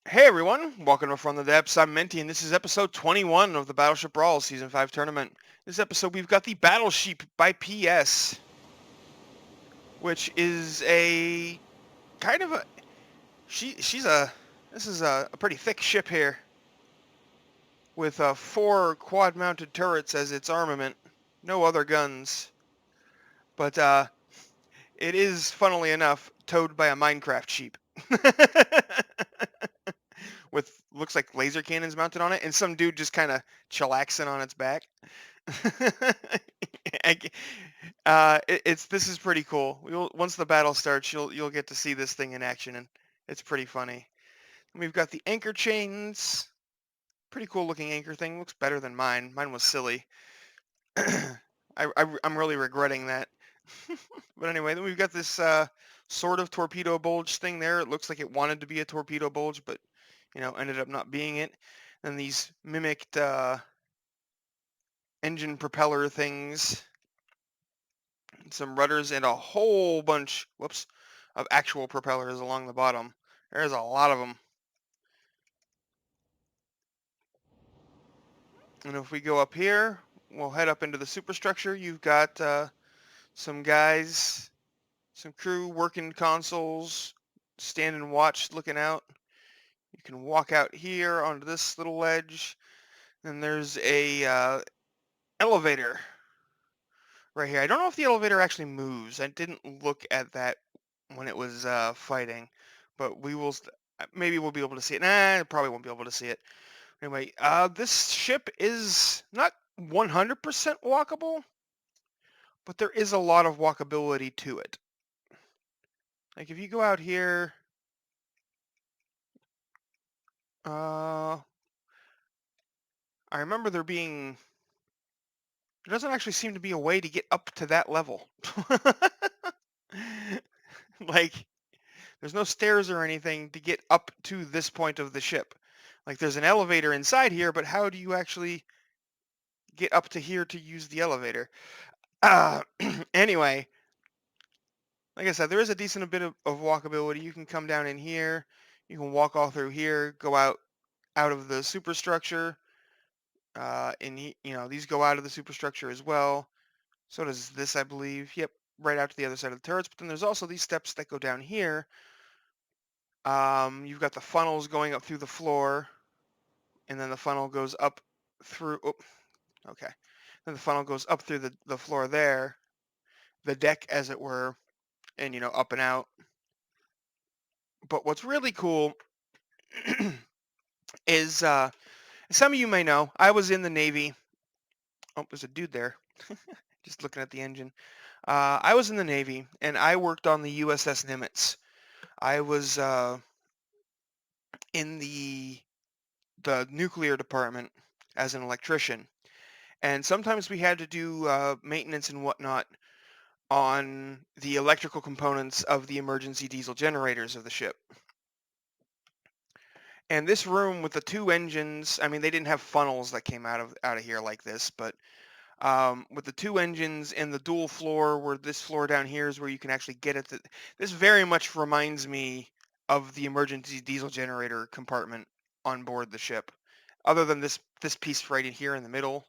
Hey everyone, welcome to From the Depths. I'm Minty, and this is episode 21 of the Battleship Brawl Season 5 tournament. This episode, we've got the Battleship by PS, which is a kind of a she's a this is a pretty thick ship here with four quad-mounted turrets as its armament, no other guns, but it is, funnily enough, towed by a Minecraft sheep. With looks like laser cannons mounted on it, and some dude just kind of chillaxing on its back. It's this is pretty cool. Once the battle starts, you'll get to see this thing in action, and it's pretty funny. And we've got the anchor chains. Pretty cool looking anchor thing. Looks better than mine. Mine was silly. I'm really regretting that. But anyway, then we've got this sort of torpedo bulge thing there. It looks like it wanted to be a torpedo bulge, but ended up not being it. And these mimicked engine propeller things, some rudders, and a whole bunch, whoops, of actual propellers along the bottom. There's a lot of them. And if we go up here, we'll head up into the superstructure. You've got some guys, some crew working consoles, standing watch, looking out. You can walk out here onto this little ledge. Then there's a elevator right here. I don't know if the elevator actually moves. I didn't look at that when it was fighting, but maybe we'll be able to see it. Nah, I probably won't be able to see it. Anyway, this ship is not 100% walkable, but there is a lot of walkability to it. Like if you go out here, I remember there doesn't actually seem to be a way to get up to that level. Like, there's no stairs or anything to get up to this point of the ship. Like, there's an elevator inside here, but how do you actually get up to here to use the elevator? Uh, anyway, like I said, there is a decent bit of walkability. You can come down in here. You can walk all through here, go out of the superstructure. These go out of the superstructure as well. So does this, I believe. Yep, right out to the other side of the turrets. But then there's also these steps that go down here. You've got the funnels going up through the floor, and then the funnel goes up through. Oh, okay. Then the funnel goes up through the floor there, the deck, as it were, and up and out. But what's really cool is some of you may know I was in the Navy. Oh, there's a dude there, just looking at the engine. I was in the Navy, and I worked on the USS Nimitz. I was in the nuclear department as an electrician, and sometimes we had to do maintenance and whatnot on the electrical components of the emergency diesel generators of the ship. And this room with the two engines, I mean, they didn't have funnels that came out of here like this, but with the two engines and the dual floor, where this floor down here is where you can actually get at this very much reminds me of the emergency diesel generator compartment on board the ship. Other than this piece right in here in the middle,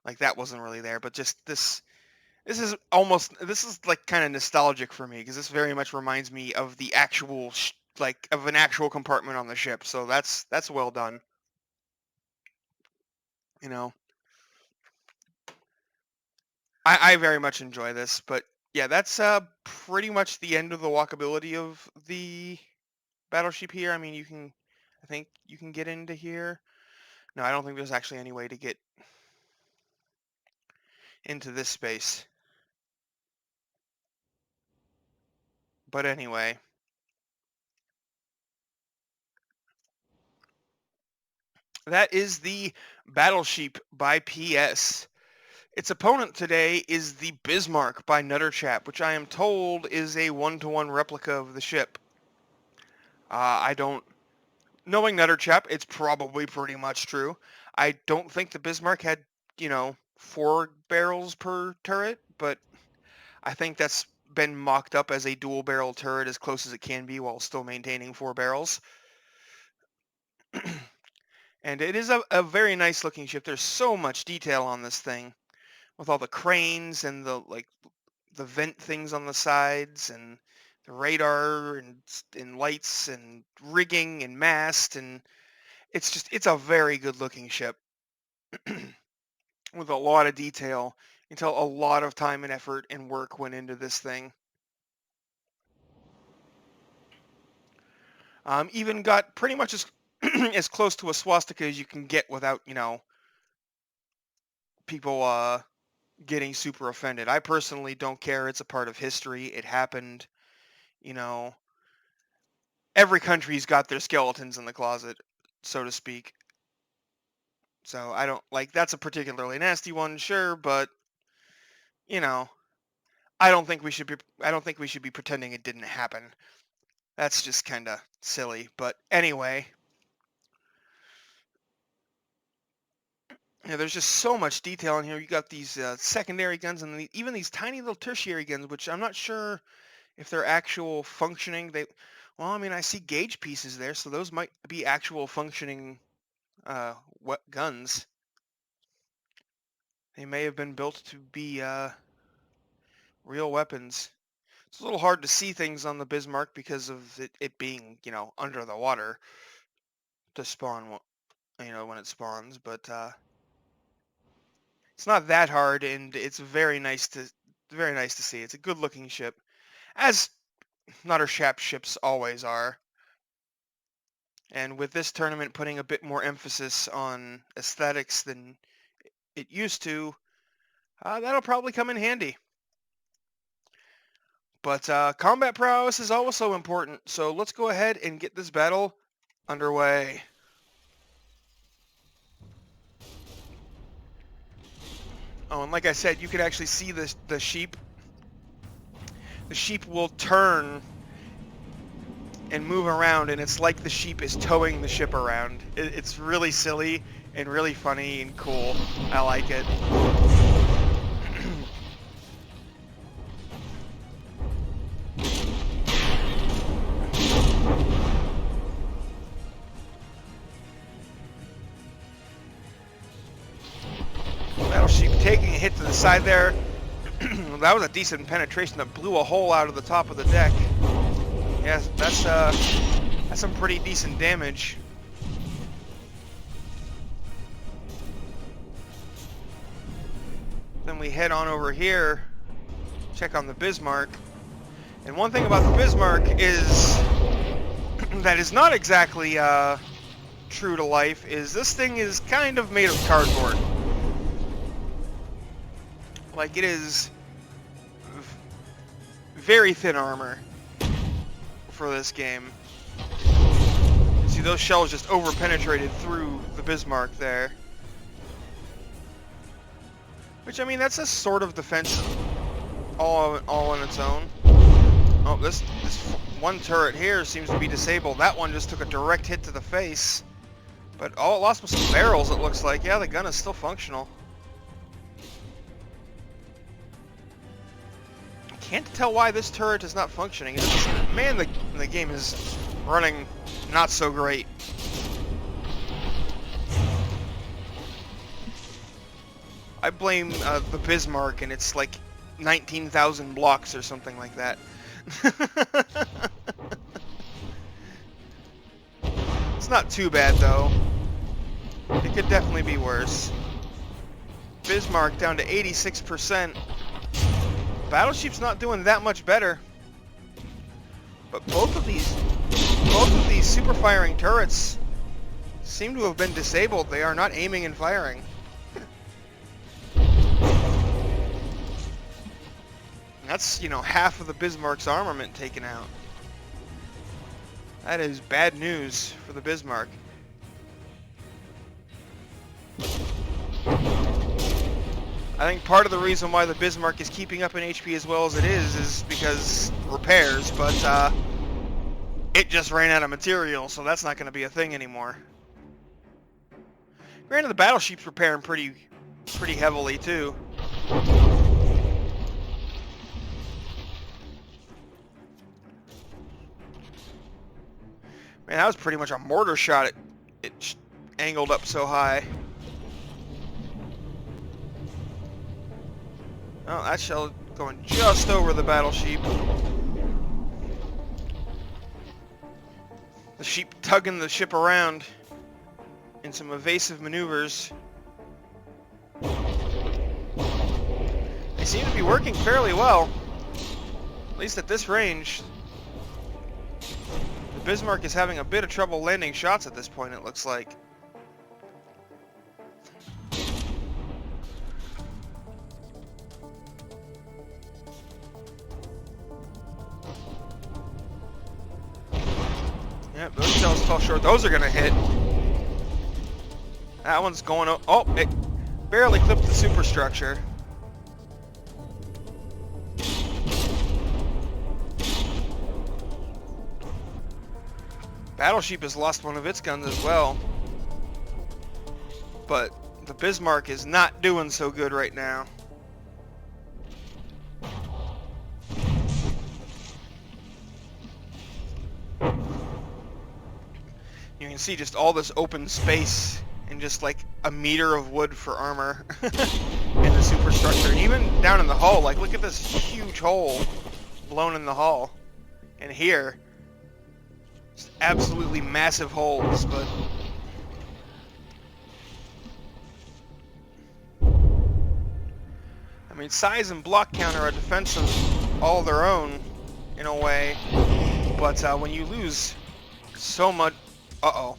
like that wasn't really there, but just this is like kind of nostalgic for me because this very much reminds me of the actual like of an actual compartment on the ship. So that's well done. You know, I very much enjoy this, but yeah, that's pretty much the end of the walkability of the battleship here. I mean, I think you can get into here. No, I don't think there's actually any way to get into this space. But anyway, that is the Battleship by PS. Its opponent today is the Bismarck by Nutterchap, which I am told is a one-to-one replica of the ship. I don't... Knowing Nutterchap, it's probably pretty much true. I don't think the Bismarck had, 4 barrels per turret, but I think that's been mocked up as a dual-barrel turret as close as it can be while still maintaining 4 barrels. And it is a very nice looking ship. There's so much detail on this thing with all the cranes and the vent things on the sides and the radar and lights and rigging and mast, and it's a very good looking ship with a lot of detail. You can tell a lot of time and effort and work went into this thing. Even got pretty much as as close to a swastika as you can get without, people getting super offended. I personally don't care. It's a part of history. It happened. You know, every country's got their skeletons in the closet, so to speak. So I don't like that's a particularly nasty one, sure, but you know, I don't think we should be pretending it didn't happen. That's just kind of silly. But anyway, there's just so much detail in here. You got these secondary guns and even these tiny little tertiary guns, which I'm not sure if they're actual functioning. Well, I mean, I see gauge pieces there, so those might be actual functioning guns. They may have been built to be real weapons. It's a little hard to see things on the Bismarck because of it being, under the water to spawn, when it spawns. But it's not that hard, and it's very nice to see. It's a good-looking ship, as Nuttershap ships always are. And with this tournament putting a bit more emphasis on aesthetics than it used to, that'll probably come in handy. But combat prowess is also important, so let's go ahead and get this battle underway. Oh, and like I said, you can actually see the sheep. The sheep will turn and move around, and it's like the sheep is towing the ship around. It's really silly and really funny and cool. I like it. Battleship taking a hit to the side there. That was a decent penetration that blew a hole out of the top of the deck. Yes, that's some pretty decent damage. Then we head on over here, check on the Bismarck. And one thing about the Bismarck is that is not exactly true to life is this thing is kind of made of cardboard. Like, it is very thin armor for this game. See, those shells just over-penetrated through the Bismarck there. Which, I mean, that's a sort of defense all on its own. Oh, this one turret here seems to be disabled. That one just took a direct hit to the face. But all it lost was some barrels, it looks like. Yeah, the gun is still functional. Can't tell why this turret is not functioning. Man, the game is running not so great. I blame the Bismarck, and it's like 19,000 blocks or something like that. It's not too bad, though. It could definitely be worse. Bismarck down to 86%. Battleship's not doing that much better. But both of these super firing turrets seem to have been disabled. They are not aiming and firing. That's, half of the Bismarck's armament taken out. That is bad news for the Bismarck. I think part of the reason why the Bismarck is keeping up in HP as well as it is because repairs, but it just ran out of material, so that's not going to be a thing anymore. Granted, the Battleship's repairing pretty heavily, too. Man, that was pretty much a mortar shot it angled up so high. Oh, that shell going just over the Battleship. The sheep tugging the ship around in some evasive maneuvers. They seem to be working fairly well, at least at this range. The Bismarck is having a bit of trouble landing shots at this point, it looks like. Yeah, those shells fell short. Those are going to hit. That one's going... Oh, it barely clipped the superstructure. Battleship has lost one of its guns as well. But the Bismarck is not doing so good right now. You can see just all this open space and just like a meter of wood for armor in the superstructure. And even down in the hull, like look at this huge hole blown in the hull. And here, just absolutely massive holes, but I mean, size and block count are a defense of all their own in a way, but when you lose so much... Uh-oh.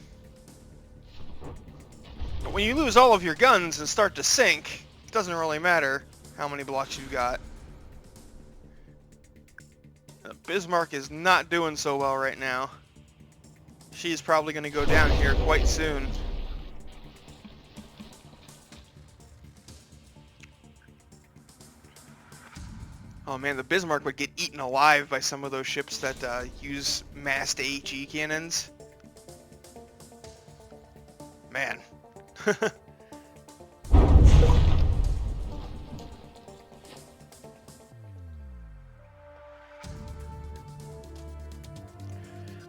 But when you lose all of your guns and start to sink, it doesn't really matter how many blocks you got. Bismarck is not doing so well right now. She's probably going to go down here quite soon. Oh man, the Bismarck would get eaten alive by some of those ships that use massed AHE cannons. Man.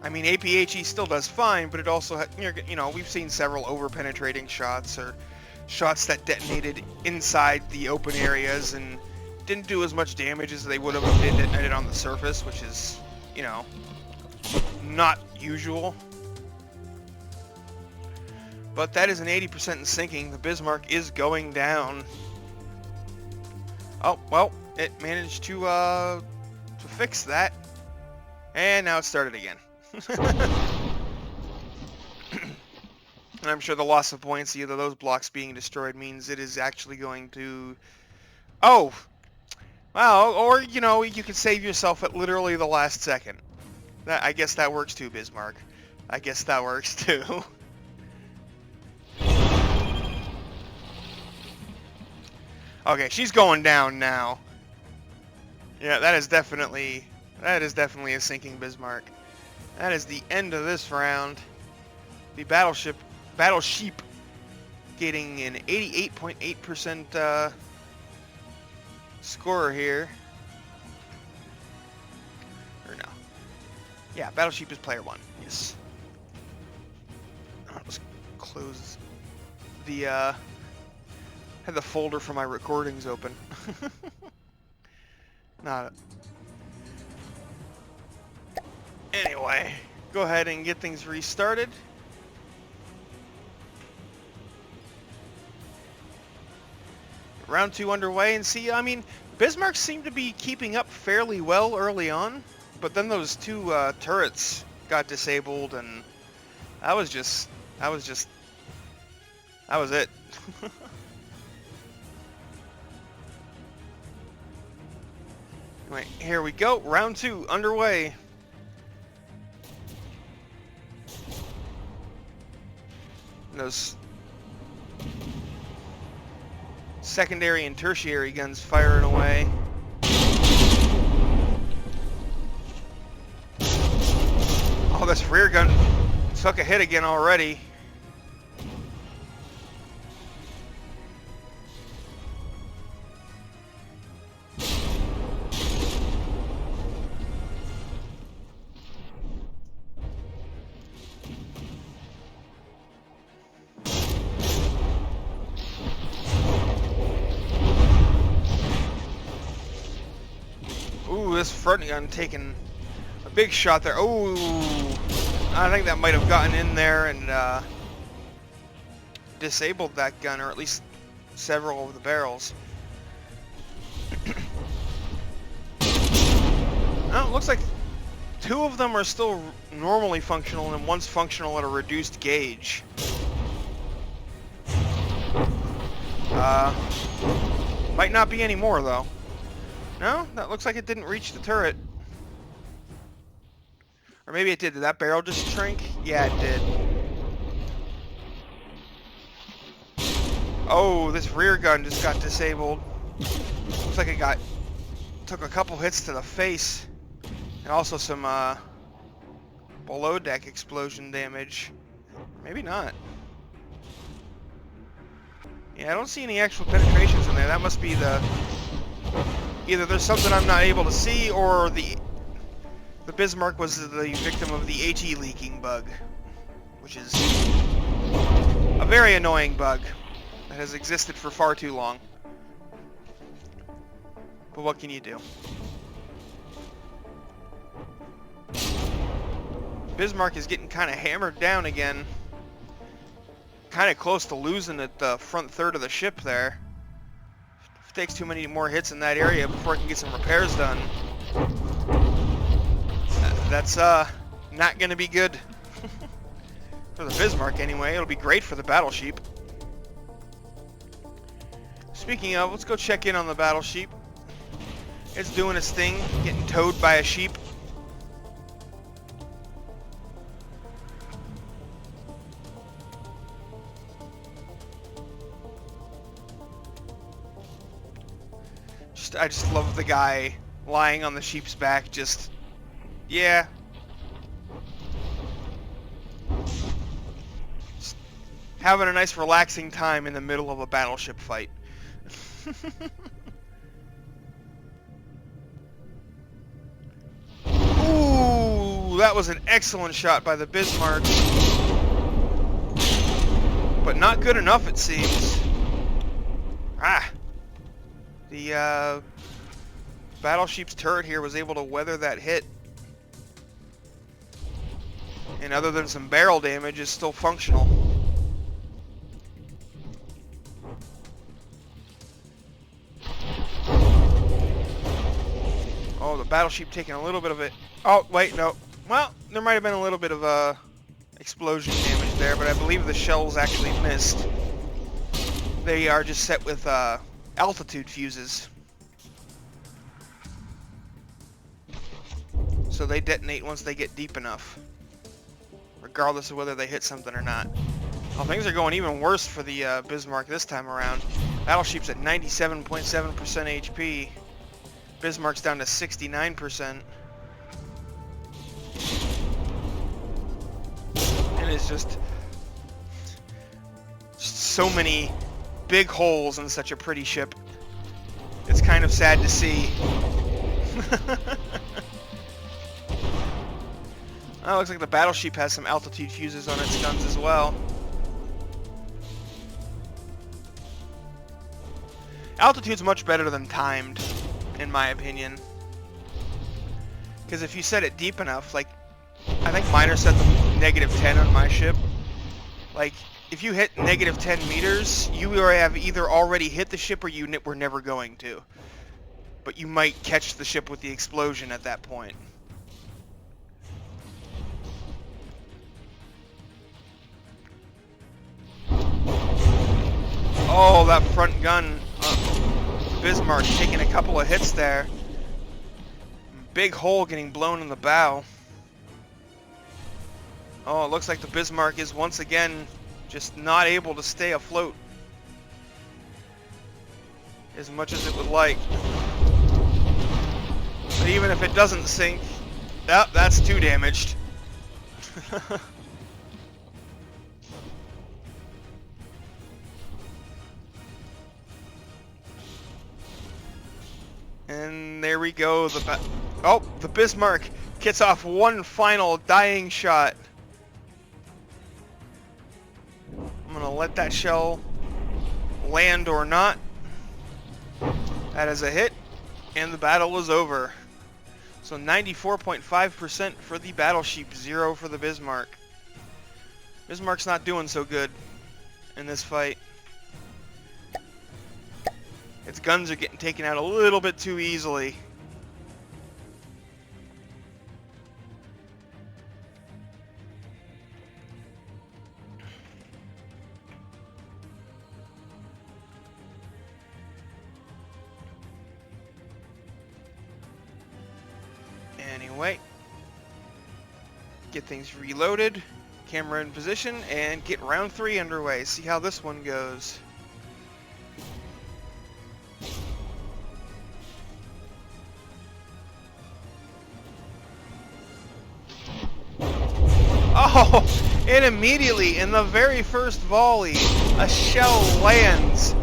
I mean, APHE still does fine, but it also, you know, we've seen several over-penetrating shots or shots that detonated inside the open areas and didn't do as much damage as they would have if they detonated on the surface, which is, you know, not usual. But that is an 80% in sinking. The Bismarck is going down. Oh, well, it managed to fix that. And now it started again. And I'm sure the loss of buoyancy of those blocks being destroyed means it is actually going to... Oh! Well, or, you know, you could save yourself at literally the last second. I guess that works too, Bismarck. I guess that works too. Okay, she's going down now. Yeah, that is definitely a sinking Bismarck. That is the end of this round. The Battleship getting an 88.8% score here. Or no. Yeah, Battleship is player 1. Yes. Let's close the had the folder for my recordings open. Not. Anyway, go ahead and get things restarted. Round 2 underway, and see, I mean, Bismarck seemed to be keeping up fairly well early on, but then those two turrets got disabled, and that was it. Anyway, here we go. Round 2 underway. Those secondary and tertiary guns firing away. Oh, this rear gun took a hit again already. this front gun taking a big shot there. Oh, I think that might have gotten in there and disabled that gun, or at least several of the barrels. Oh, it looks like 2 of them are still normally functional, and one's functional at a reduced gauge. Might not be any more, though. No, that looks like it didn't reach the turret. Or maybe it did. Did that barrel just shrink? Yeah, it did. Oh, this rear gun just got disabled. Looks like it took a couple hits to the face. And also some below deck explosion damage. Maybe not. Yeah, I don't see any actual penetrations in there. That must be either there's something I'm not able to see, or the Bismarck was the victim of the HE leaking bug, which is a very annoying bug that has existed for far too long. But what can you do? Bismarck is getting kind of hammered down again. Kind of close to losing at the front third of the ship there. If it takes too many more hits in that area before I can get some repairs done, that's not going to be good. For the Bismarck anyway. It'll be great for the Battleship. Speaking of, let's go check in on the Battleship. It's doing its thing, getting towed by a sheep. I just love the guy lying on the sheep's back, just, yeah. Just having a nice relaxing time in the middle of a battleship fight. Ooh, that was an excellent shot by the Bismarck. But not good enough, it seems. Ah. The Battleship's turret here was able to weather that hit. And other than some barrel damage, is still functional. Oh, the Battleship taking a little bit of it. Oh, wait, no. Well, there might have been a little bit of explosion damage there, but I believe the shells actually missed. They are just set with altitude fuses. So they detonate once they get deep enough, regardless of whether they hit something or not. Well, things are going even worse for the Bismarck this time around. Battleship's at 97.7% HP. Bismarck's down to 69%. And it's just so many big holes in such a pretty ship. It's kind of sad to see. Oh, looks like the Battleship has some altitude fuses on its guns as well. Altitude's much better than timed, in my opinion. Because if you set it deep enough, like, I think mine are set to -10 on my ship. Like, if you hit -10 meters, you have either already hit the ship or you were never going to. But you might catch the ship with the explosion at that point. Oh, that front gun, Bismarck taking a couple of hits there. Big hole getting blown in the bow. Oh, it looks like the Bismarck is once again just not able to stay afloat as much as it would like. But even if it doesn't sink, oh, that's too damaged. And there we go. The Bismarck gets off one final dying shot. I'm gonna let that shell land or not. That is a hit, and the battle is over. So 94.5% for the Battleship, 0 for the Bismarck. Bismarck's not doing so good in this fight. Its guns are getting taken out a little bit too easily. Anyway, get things reloaded, camera in position, and get round 3 underway. See how this one goes. Oh, and immediately in the very first volley, a shell lands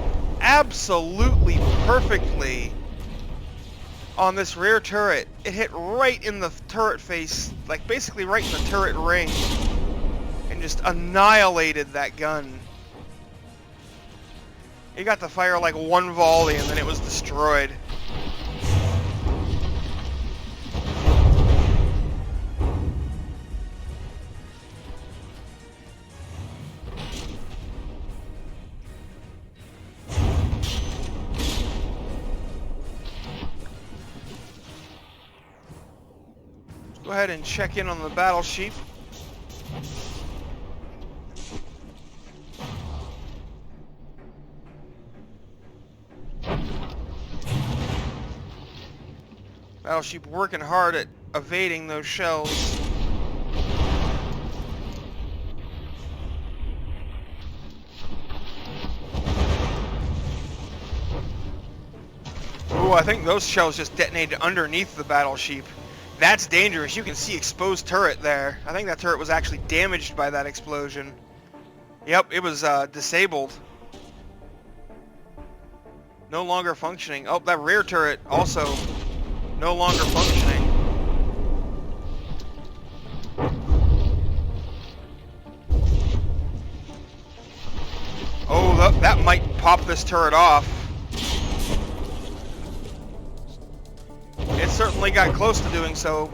absolutely perfectly on this rear turret. It hit right in the turret face, like basically right in the turret ring, and just annihilated that gun. It got to fire like one volley and then it was destroyed. Go ahead and check in on the Battleship. Battleship working hard at evading those shells. Ooh, I think those shells just detonated underneath the Battleship. That's dangerous. You can see exposed turret there. I think that turret was actually damaged by that explosion. Yep, it was disabled. No longer functioning. Oh, that rear turret also no longer functioning. Oh, that might pop this turret off. It certainly got close to doing so,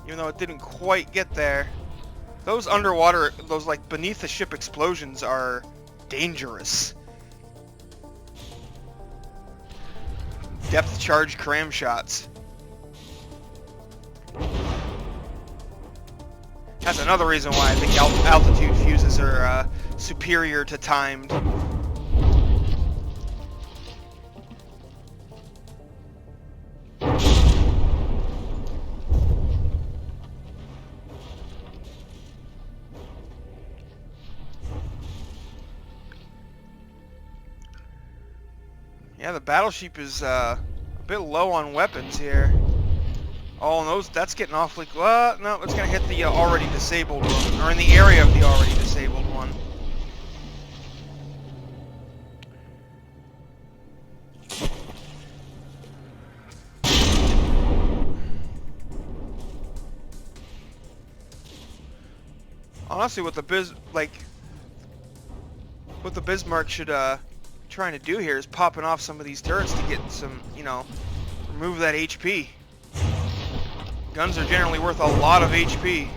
even though it didn't quite get there. Those underwater, those like beneath the ship explosions are dangerous. Depth charge cram shots. That's another reason why I think altitude fuses are superior to timed. Yeah, the Battleship is a bit low on weapons here. Oh, and that's getting awfully... no, it's going to hit the already disabled one, or in the area of the already disabled one. Honestly, what the Bismarck should trying to do here is popping off some of these turrets to get some, remove that HP. Guns are generally worth a lot of HP.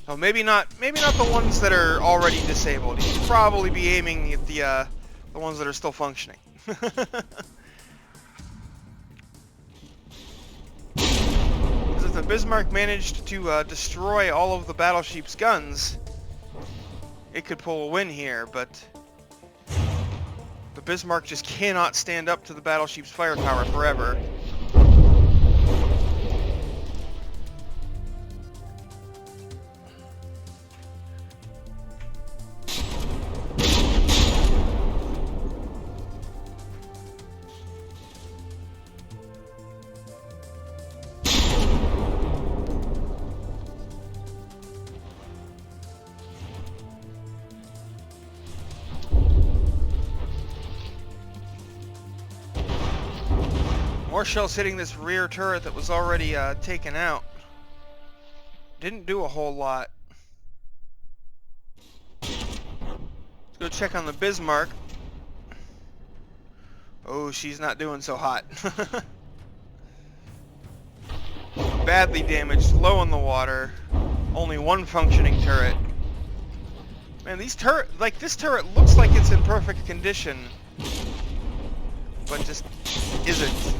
So maybe not the ones that are already disabled. You should probably be aiming at the ones that are still functioning. Because if the Bismarck managed to destroy all of the Battleship's guns, it could pull a win here, but the Bismarck just cannot stand up to the Battleship's firepower forever. More shells hitting this rear turret that was already taken out. Didn't do a whole lot. Let's go check on the Bismarck. Oh, she's not doing so hot. badly damaged, low on the water, only one functioning turret. Man, this turret looks like it's in perfect condition, but just isn't.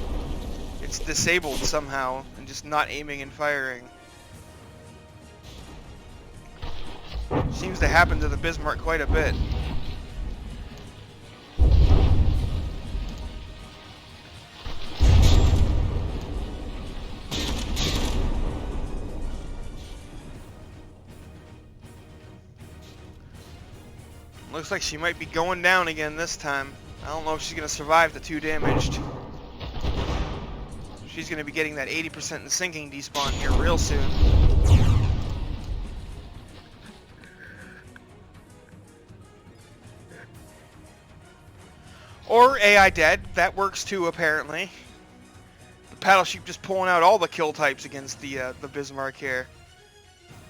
It's disabled somehow, and just not aiming and firing. Seems to happen to the Bismarck quite a bit. Looks like she might be going down again this time. I don't know if she's going to survive the 2 damaged. She's going to be getting that 80% in sinking despawn here real soon. Or AI dead. That works too, apparently. The Battleship just pulling out all the kill types against the Bismarck here.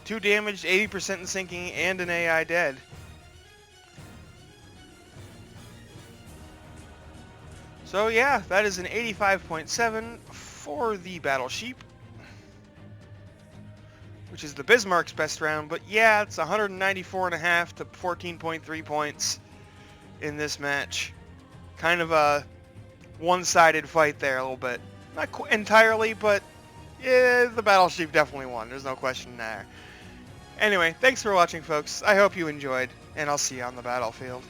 2 damaged, 80% in sinking, and an AI dead. So yeah, that is an 85.7 for the Battleship, which is the Bismarck's best round. But yeah, it's 194.5 to 14.3 points in this match. Kind of a one-sided fight there a little bit. Not entirely, but yeah, the Battleship definitely won. There's no question there. Anyway, thanks for watching, folks. I hope you enjoyed, and I'll see you on the battlefield.